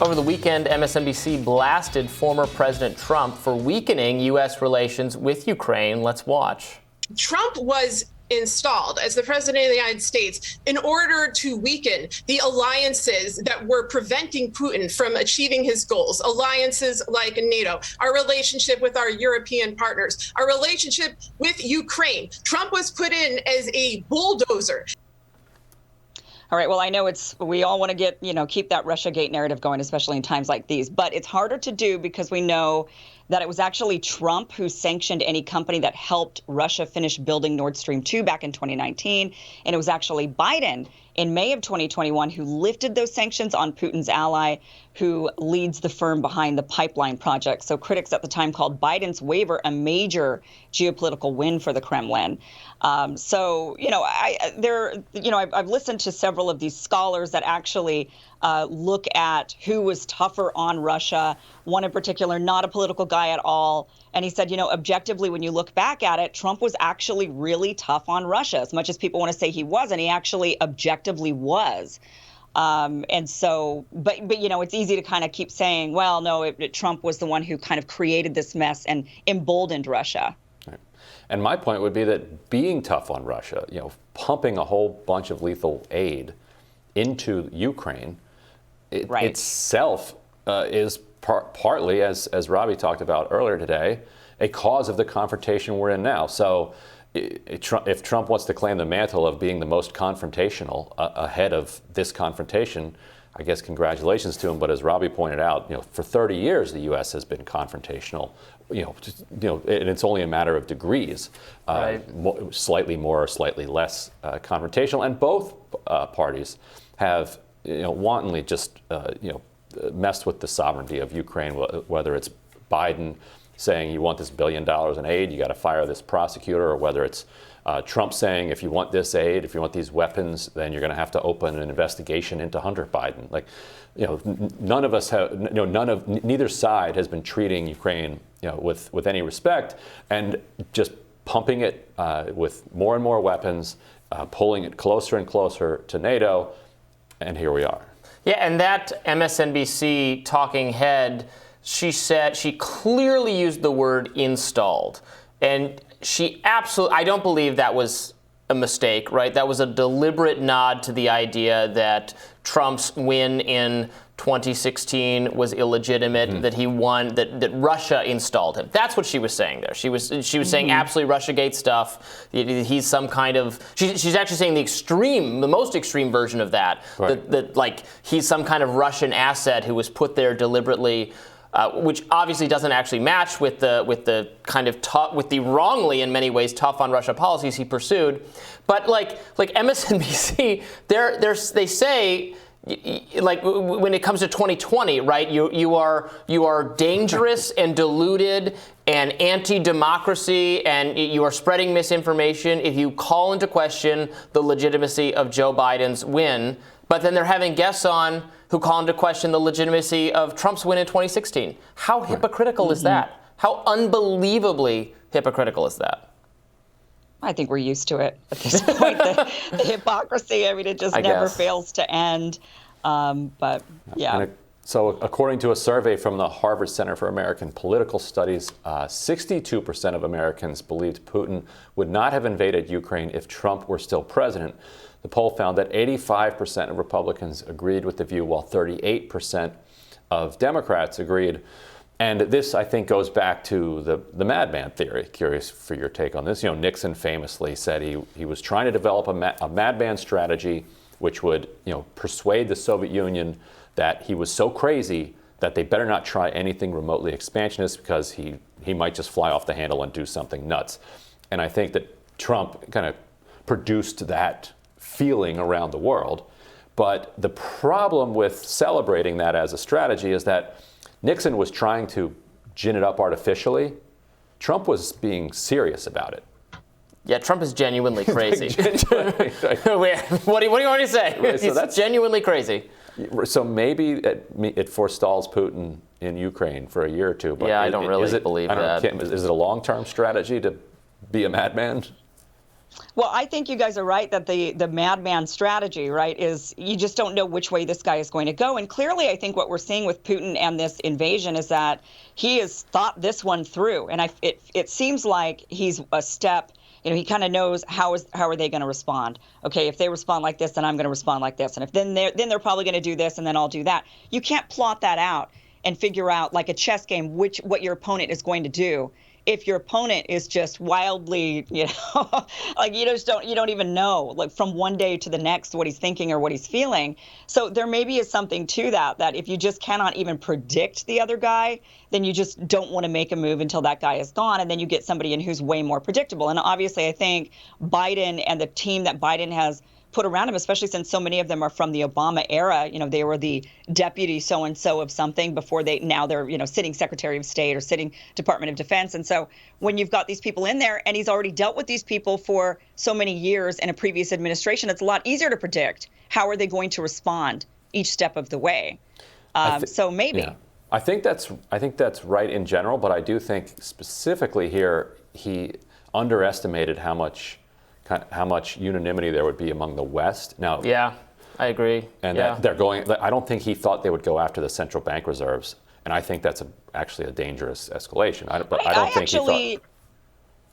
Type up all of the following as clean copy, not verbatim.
Over the weekend, MSNBC blasted former President Trump for weakening U.S. relations with Ukraine. Let's watch. Trump was installed as the president of the United States in order to weaken the alliances that were preventing Putin from achieving his goals. Alliances like NATO, our relationship with our European partners, our relationship with Ukraine. Trump was put in as a bulldozer. All right. Well, I know we all want to keep that Russiagate narrative going, especially in times like these. But it's harder to do because we know that it was actually Trump who sanctioned any company that helped Russia finish building Nord Stream 2 back in 2019. And it was actually Biden in May of 2021 who lifted those sanctions on Putin's ally, who leads the firm behind the pipeline project. So critics at the time called Biden's waiver a major geopolitical win for the Kremlin. I've listened to several of these scholars that actually look at who was tougher on Russia. One in particular, not a political guy at all. And he said, objectively, when you look back at it, Trump was actually really tough on Russia. As much as people want to say he wasn't, he actually objectively was. But it's easy to kind of keep saying, well, no, Trump was the one who kind of created this mess and emboldened Russia. Right. And my point would be that being tough on Russia, pumping a whole bunch of lethal aid into Ukraine, itself is partly, as Robby talked about earlier today, a cause of the confrontation we're in now. So if Trump wants to claim the mantle of being the most confrontational ahead of this confrontation, I guess congratulations to him. But as Robby pointed out, for 30 years the U.S. has been confrontational. And it's only a matter of degrees, right. Slightly more or slightly less confrontational. And both parties have wantonly just messed with the sovereignty of Ukraine, whether it's Biden saying you want this $1 billion in aid, you got to fire this prosecutor, or whether it's Trump saying if you want this aid, if you want these weapons, then you're going to have to open an investigation into Hunter Biden. Neither side has been treating Ukraine with any respect, and just pumping it with more and more weapons, pulling it closer and closer to NATO, and here we are. Yeah, and that MSNBC talking head, she said, she clearly used the word installed. And I don't believe that was a mistake, right? That was a deliberate nod to the idea that Trump's win in 2016 was illegitimate, that he won, that Russia installed him. That's what she was saying there. She was saying absolutely Russiagate stuff. He's some kind of, she's actually saying the most extreme version of that, right. that he's some kind of Russian asset who was put there deliberately, which obviously doesn't actually match with the kind of tough, with the wrongly in many ways tough on Russia policies he pursued. But like MSNBC, they say, when it comes to 2020, right? You are dangerous and deluded and anti-democracy, and you are spreading misinformation if you call into question the legitimacy of Joe Biden's win. But then they're having guests on who call into question the legitimacy of Trump's win in 2016. How hypocritical is that? How unbelievably hypocritical is that? I think we're used to it at this point. The hypocrisy, I mean, it just never fails to end. But yeah. So according to a survey from the Harvard Center for American Political Studies, 62% of Americans believed Putin would not have invaded Ukraine if Trump were still president. The poll found that 85% of Republicans agreed with the view, while 38% of Democrats agreed. And this, I think, goes back to the madman theory. Curious for your take on this. Nixon famously said he was trying to develop a madman strategy which would, persuade the Soviet Union that he was so crazy that they better not try anything remotely expansionist because he might just fly off the handle and do something nuts. And I think that Trump kind of produced that feeling around the world. But the problem with celebrating that as a strategy is that Nixon was trying to gin it up artificially. Trump was being serious about it. Yeah, Trump is genuinely crazy. What do you want me to say? Right, so that's genuinely crazy. So maybe it forestalls Putin in Ukraine for a year or two. But I don't really believe that. Is it a long-term strategy to be a madman? Well, I think you guys are right that the madman strategy, right, is you just don't know which way this guy is going to go. And clearly, I think what we're seeing with Putin and this invasion is that he has thought this one through. And it seems like he's a step, he kind of knows how are they going to respond. Okay, if they respond like this, then I'm going to respond like this. And if then they're probably going to do this, and then I'll do that. You can't plot that out and figure out, like a chess game, what your opponent is going to do. If your opponent is just wildly, like you don't even know, like from one day to the next, what he's thinking or what he's feeling. So there maybe is something to that if you just cannot even predict the other guy, then you just don't want to make a move until that guy is gone. And then you get somebody in who's way more predictable. And obviously, I think Biden and the team that Biden has put around him, especially since so many of them are from the Obama era. They were the deputy so-and-so of something before now they're, sitting Secretary of State or sitting Department of Defense. And so when you've got these people in there and he's already dealt with these people for so many years in a previous administration, it's a lot easier to predict how are they going to respond each step of the way. So maybe. Yeah. I think that's right in general, but I do think specifically here he underestimated how much unanimity there would be among the West. Now, yeah, I agree. And that they're going. I don't think he thought they would go after the central bank reserves, and I think that's actually a dangerous escalation. I don't think he thought.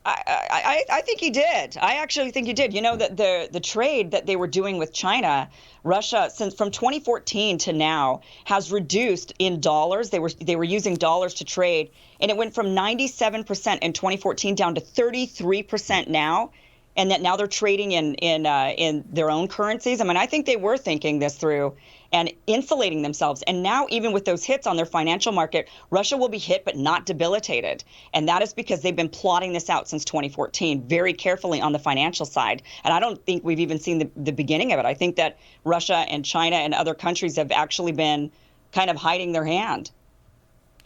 I think he did. I actually think he did. That the trade that they were doing with China, Russia, since from 2014 to now, has reduced in dollars. They were using dollars to trade, and it went from 97% in 2014 down to 33% now. And that now they're trading in their own currencies. I mean, I think they were thinking this through and insulating themselves. And now, even with those hits on their financial market, Russia will be hit but not debilitated. And that is because they've been plotting this out since 2014 very carefully on the financial side. And I don't think we've even seen the beginning of it. I think that Russia and China and other countries have actually been kind of hiding their hand.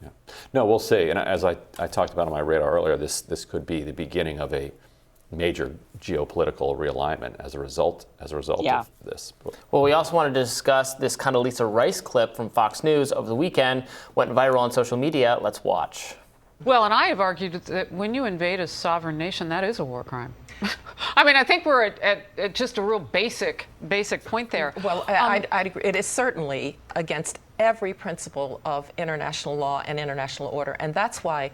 Yeah. No, we'll see. And as I talked about on my radar earlier, this could be the beginning of a major geopolitical realignment as a result of this. Well, we also wanted to discuss this Condoleezza Rice clip from Fox News over the weekend. Went viral on social media. Let's watch. Well, and I have argued that when you invade a sovereign nation, that is a war crime. I mean, I think we're at just a real basic point there. Well, I'd agree. It is certainly against every principle of international law and international order, and that's why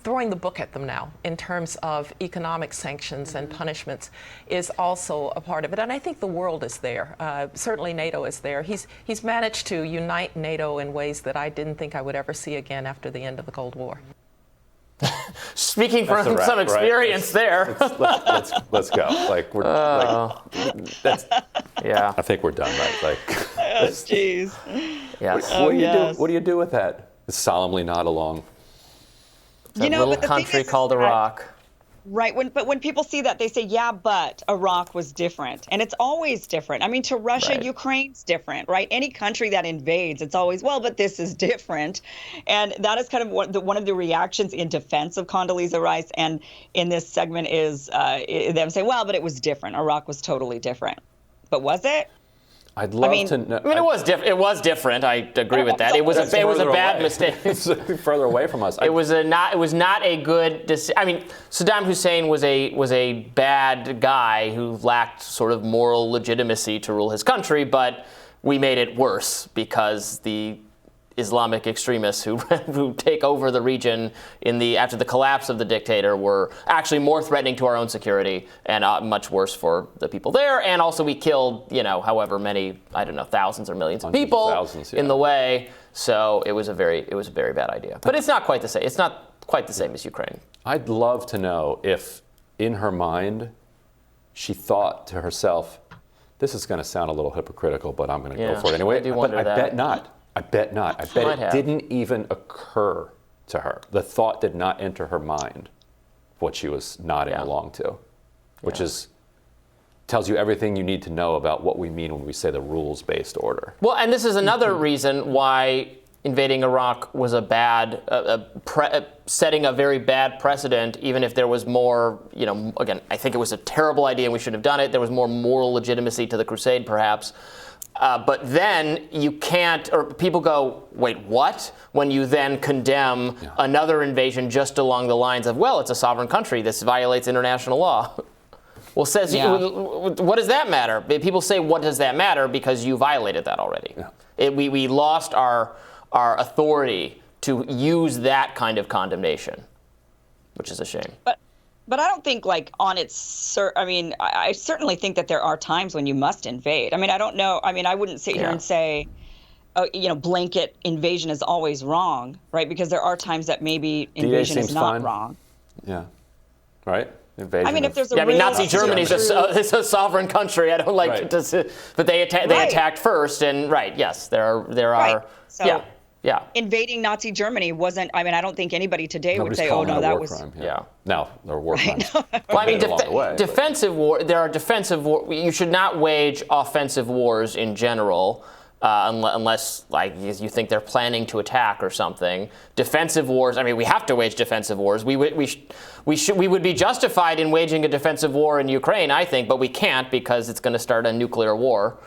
throwing the book at them now in terms of economic sanctions and punishments is also a part of it. And I think the world is there. Certainly NATO is there. He's managed to unite NATO in ways that I didn't think I would ever see again after the end of the Cold War. Speaking from some experience there. Let's go. Yeah. I think we're done, right? Jeez. Yes. What do you do with that? Solemnly nod along. A little country called Iraq. Right. But when people see that, they say, yeah, but Iraq was different. And it's always different. I mean, to Russia, right. Ukraine's different, right? Any country that invades, it's always, well, but this is different. And that is kind of one of the reactions in defense of Condoleezza Rice. And in this segment is them saying, well, but it was different. Iraq was totally different. But was it? I'd love to know. I mean, it was different. It was different. I agree with that. It was a bad mistake. It's further away from us. It was not a good decision. I mean, Saddam Hussein was a bad guy who lacked sort of moral legitimacy to rule his country, but we made it worse because the Islamic extremists who take over the region after the collapse of the dictator were actually more threatening to our own security and much worse for the people there. And also we killed, however many, I don't know, thousands or millions of people in the way. So it was a very bad idea. But it's not quite the same. It's not quite the same as Ukraine. I'd love to know if in her mind she thought to herself, this is going to sound a little hypocritical, but I'm going to go for it anyway. I bet not. I bet not. I bet it didn't even occur to her. The thought did not enter her mind what she was nodding along to, which tells you everything you need to know about what we mean when we say the rules-based order. Well, and this is another reason why invading Iraq was setting a very bad precedent, even if there was more, again, I think it was a terrible idea and we should have done it. There was more moral legitimacy to the crusade, perhaps. But then you can't, or people go, wait, what? When you then condemn another invasion just along the lines of, well, it's a sovereign country. This violates international law. Well, what does that matter? People say, what does that matter? Because you violated that already. Yeah. We lost our authority to use that kind of condemnation, which is a shame. But I don't think I certainly think that there are times when you must invade. I mean, I don't know. I mean, I wouldn't sit here and say, blanket invasion is always wrong, right? Because there are times that maybe invasion is not wrong. Yeah. Right? Invasion. I mean, if there's a Nazi Germany is a sovereign country. I don't like to, but they attacked first, and yes, there are. Right. So, yeah. Invading Nazi Germany wasn't. I mean, I don't think anybody today would say, "Oh no, that was." Crime, No, there were war crimes. Well, I mean, defensive war. There are defensive war. You should not wage offensive wars in general. Unless you think they're planning to attack or something. Defensive wars, I mean, we have to wage defensive wars. We would be justified in waging a defensive war in Ukraine, I think, but we can't because it's going to start a nuclear war.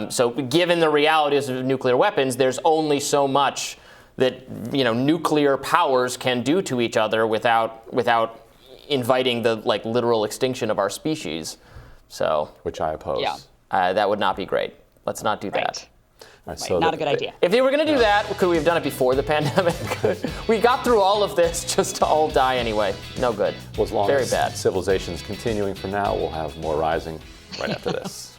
So given the realities of nuclear weapons, there's only so much that nuclear powers can do to each other without inviting the literal extinction of our species. So, which I oppose. Yeah. That would not be great. Let's not do that. Right, so not a good idea. If they were going to do that, could we have done it before the pandemic? We got through all of this just to all die anyway. No good. Well, as long Very as bad. civilization's continuing for now, we'll have more rising right after this.